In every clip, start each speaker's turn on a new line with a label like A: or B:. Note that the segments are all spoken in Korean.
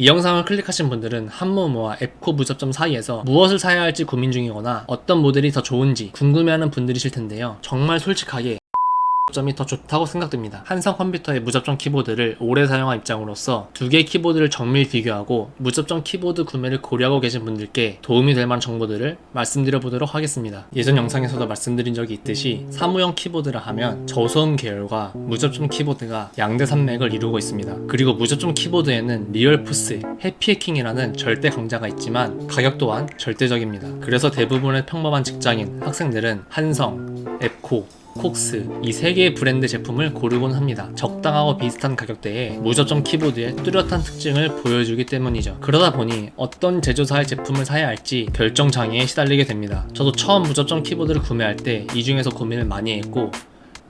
A: 이 영상을 클릭하신 분들은 한모모와 앱코 무접점 사이에서 무엇을 사야 할지 고민 중이거나 어떤 모델이 더 좋은지 궁금해하는 분들이실 텐데요. 정말 솔직하게 무접점이 더 좋다고 생각됩니다. 한성 컴퓨터의 무접점 키보드를 오래 사용한 입장으로서 두 개의 키보드를 정밀 비교하고 무접점 키보드 구매를 고려하고 계신 분들께 도움이 될 만한 정보들을 말씀드려 보도록 하겠습니다. 예전 영상에서도 말씀드린 적이 있듯이 사무용 키보드라 하면 저소음 계열과 무접점 키보드가 양대 산맥을 이루고 있습니다. 그리고 무접점 키보드에는 리얼푸스, 해피해킹이라는 절대 강자가 있지만 가격 또한 절대적입니다. 그래서 대부분의 평범한 직장인, 학생들은 한성, 앱코, 콕스 이 세 개의 브랜드 제품을 고르곤 합니다. 적당하고 비슷한 가격대에 무접점 키보드의 뚜렷한 특징을 보여주기 때문이죠. 그러다 보니 어떤 제조사의 제품을 사야 할지 결정장애에 시달리게 됩니다. 저도 처음 무접점 키보드를 구매할 때 이 중에서 고민을 많이 했고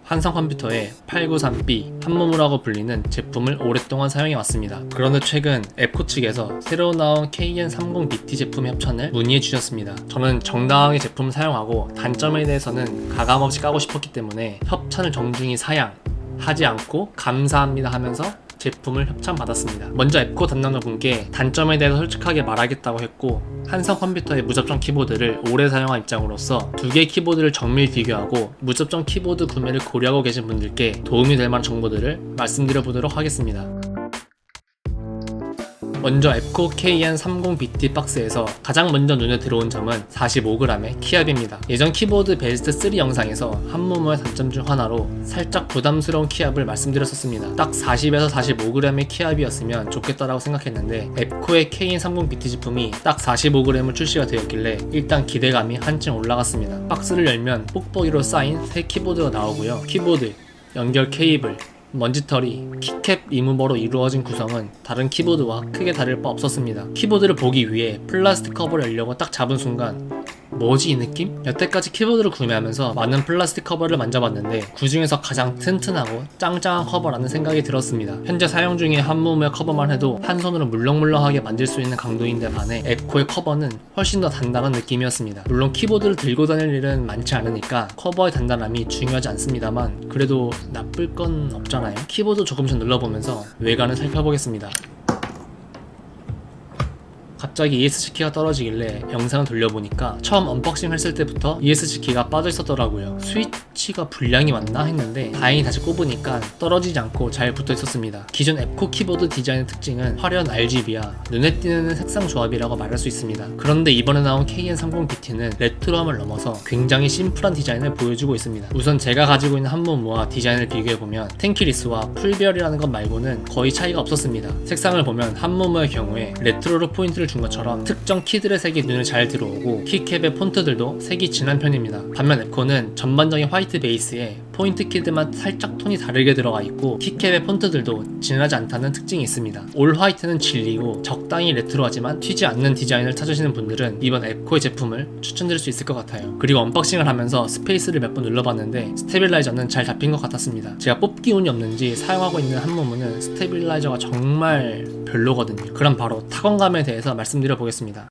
A: 한성 컴퓨터의 893B 한모모라고 불리는 제품을 오랫동안 사용해 왔습니다. 그런데 최근 앱코 측에서 새로 나온 KN30BT 제품의 협찬을 문의해 주셨습니다. 저는 정당하게 제품을 사용하고 단점에 대해서는 가감없이 까고 싶었기 때문에 협찬을 정중히 사양하지 않고 감사합니다 하면서 제품을 협찬받았습니다. 먼저 앱코 담당자분께 단점에 대해서 솔직하게 말하겠다고 했고 한성 컴퓨터의 무접점 키보드를 오래 사용한 입장으로서 두 개의 키보드를 정밀 비교하고 무접점 키보드 구매를 고려하고 계신 분들께 도움이 될 만한 정보들을 말씀드려 보도록 하겠습니다. 먼저 앱코 KN30BT 박스에서 가장 먼저 눈에 들어온 점은 45g의 키압입니다. 예전 키보드 베스트 3 영상에서 한모모의 단점 중 하나로 살짝 부담스러운 키압을 말씀드렸었습니다. 딱 40에서 45g의 키압이었으면 좋겠다라고 생각했는데 앱코의 KN30BT 제품이 딱 45g을 출시가 되었길래 일단 기대감이 한층 올라갔습니다. 박스를 열면 뽁뽁이로 쌓인 새 키보드가 나오고요. 키보드, 연결 케이블, 먼지털이, 키캡 리무버로 이루어진 구성은 다른 키보드와 크게 다를 바 없었습니다. 키보드를 보기 위해 플라스틱 커버를 열려고 딱 잡은 순간 뭐지 이 느낌? 여태까지 키보드를 구매하면서 많은 플라스틱 커버를 만져봤는데 그 중에서 가장 튼튼하고 짱짱한 커버라는 생각이 들었습니다. 현재 사용 중인 한모모의 커버만 해도 한 손으로 물렁물렁하게 만질 수 있는 강도인데 반해 앱코의 커버는 훨씬 더 단단한 느낌이었습니다. 물론 키보드를 들고 다닐 일은 많지 않으니까 커버의 단단함이 중요하지 않습니다만 그래도 나쁠 건 없잖아요. 키보드 조금씩 눌러보면서 외관을 살펴보겠습니다. 갑자기 ESC 키가 떨어지길래 영상을 돌려보니까 처음 언박싱 했을 때부터 ESC 키가 빠져 있었더라고요. 스위치가 불량이 맞나 했는데 다행히 다시 꼽으니까 떨어지지 않고 잘 붙어 있었습니다. 기존 앱코 키보드 디자인의 특징은 화려한 RGB와 눈에 띄는 색상 조합이라고 말할 수 있습니다. 그런데 이번에 나온 KN30BT는 레트로함을 넘어서 굉장히 심플한 디자인을 보여주고 있습니다. 우선 제가 가지고 있는 한모모와 디자인을 비교해보면 텐키리스와 풀별이라는 것 말고는 거의 차이가 없었습니다. 색상을 보면 한모모의 경우에 레트로로 포인트를 준 것처럼 특정 키들의 색이 눈에 잘 들어오고 키캡의 폰트들도 색이 진한 편입니다. 반면 앱코는 전반적인 화이트 베이스에 포인트 키드만 살짝 톤이 다르게 들어가 있고 키캡의 폰트들도 진하지 않다는 특징이 있습니다. 올 화이트는 진리고 적당히 레트로하지만 튀지 않는 디자인을 찾으시는 분들은 이번 앱코의 제품을 추천드릴 수 있을 것 같아요. 그리고 언박싱을 하면서 스페이스를 몇 번 눌러봤는데 스테빌라이저는 잘 잡힌 것 같았습니다. 제가 뽑기 운이 없는지 사용하고 있는 한모모는 스테빌라이저가 정말 별로거든요. 그럼 바로 타건감에 대해서 말씀드려 보겠습니다.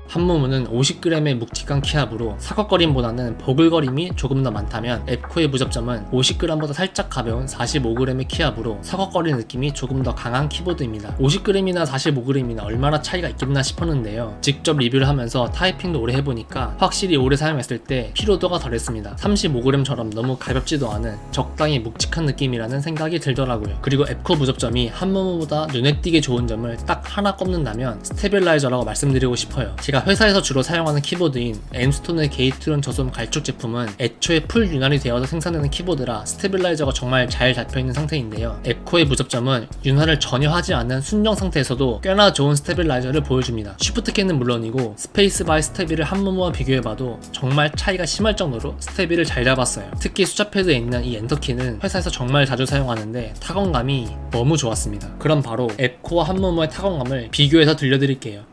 A: 한모모는 50g의 묵직한 키압으로 사걱거림보다는 버글거림이 조금 더 많다면 앱코의 무접점은 50g보다 살짝 가벼운 45g의 키압으로 사걱거리는 느낌이 조금 더 강한 키보드입니다. 50g이나 45g이나 얼마나 차이가 있겠나 싶었는데요. 직접 리뷰를 하면서 타이핑도 오래 해보니까 확실히 오래 사용했을 때 피로도가 덜했습니다. 35g처럼 너무 가볍지도 않은 적당히 묵직한 느낌이라는 생각이 들더라고요. 그리고 앱코 무접점이 한모모보다 눈에 띄게 좋은 점을 딱 하나 꼽는다면 스테빌라이저라고 말씀드리고 싶어요. 제가 회사에서 주로 사용하는 키보드인 엠스톤의 게이트론 저소음 갈축 제품은 애초에 풀 윤활이 되어서 생산되는 키보드라 스테빌라이저가 정말 잘 잡혀있는 상태인데요. 앱코의 무접점은 윤활을 전혀 하지 않은 순정 상태에서도 꽤나 좋은 스테빌라이저를 보여줍니다. 쉬프트 키는 물론이고 스페이스바의 스테비를 한모모와 비교해봐도 정말 차이가 심할 정도로 스테비를 잘 잡았어요. 특히 숫자 패드에 있는 이 엔터키는 회사에서 정말 자주 사용하는데 타건감이 너무 좋았습니다. 그럼 바로 앱코와 한모모의 타건감을 비교해서 들려드릴게요.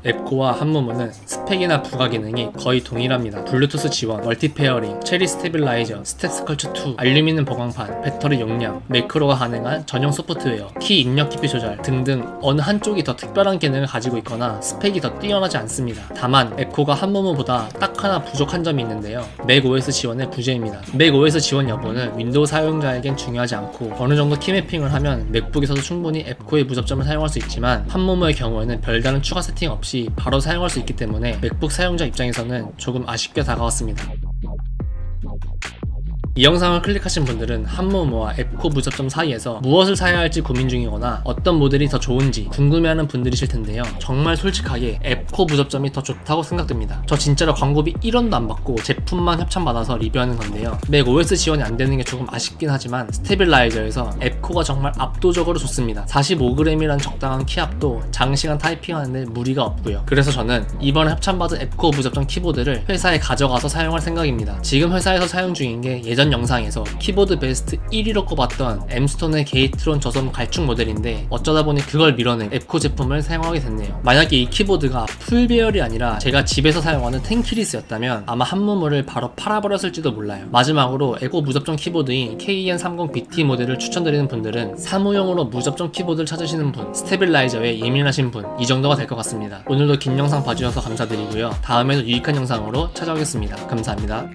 A: 앱코와 한모모는 스펙이나 부가 기능이 거의 동일합니다. 블루투스 지원, 멀티 페어링, 체리 스테빌라이저, 스텝 스컬처 2, 알루미늄 보강판, 배터리 용량, 매크로가 가능한 전용 소프트웨어, 키 입력 깊이 조절 등등 어느 한쪽이 더 특별한 기능을 가지고 있거나 스펙이 더 뛰어나지 않습니다. 다만 앱코가 한모모보다 딱 하나 부족한 점이 있는데요. 맥OS 지원의 부재입니다. 맥OS 지원 여부는 윈도우 사용자에겐 중요하지 않고 어느 정도 키 매핑을 하면 맥북에서도 충분히 앱코의 무접점을 사용할 수 있지만 한모모의 경우에는 별다른 추가 세팅 없이 바로 사용할 수 있기 때문에 맥북 사용자 입장에서는 조금 아쉽게 다가왔습니다. 이 영상을 클릭하신 분들은 한모모와 앱코 무접점 사이에서 무엇을 사야 할지 고민 중이거나 어떤 모델이 더 좋은지 궁금해하는 분들이실 텐데요. 정말 솔직하게 앱코 무접점이 더 좋다고 생각됩니다. 저 진짜로 광고비 1원도 안 받고 제품만 협찬받아서 리뷰하는 건데요. 맥OS 지원이 안 되는 게 조금 아쉽긴 하지만 스테빌라이저에서 앱코가 정말 압도적으로 좋습니다. 45g이란 적당한 키압도 장시간 타이핑하는데 무리가 없고요. 그래서 저는 이번에 협찬받은 앱코 무접점 키보드를 회사에 가져가서 사용할 생각입니다. 지금 회사에서 사용 중인 게 예전 영상에서 키보드 베스트 1위로 꼽았던 엠스톤의 게이트론 저섬 갈축 모델인데 어쩌다 보니 그걸 밀어낸 앱코 제품을 사용하게 됐네요. 만약에 이 키보드가 풀배열이 아니라 제가 집에서 사용하는 텐키리스였다면 아마 한모모를 바로 팔아버렸을지도 몰라요. 마지막으로 앱코 무접점 키보드인 KEN30BT 모델을 추천드리는 분들은 사무용으로 무접점 키보드를 찾으시는 분, 스테빌라이저에 예민하신 분, 이 정도가 될 것 같습니다. 오늘도 긴 영상 봐주셔서 감사드리고요. 다음에도 유익한 영상으로 찾아오겠습니다. 감사합니다.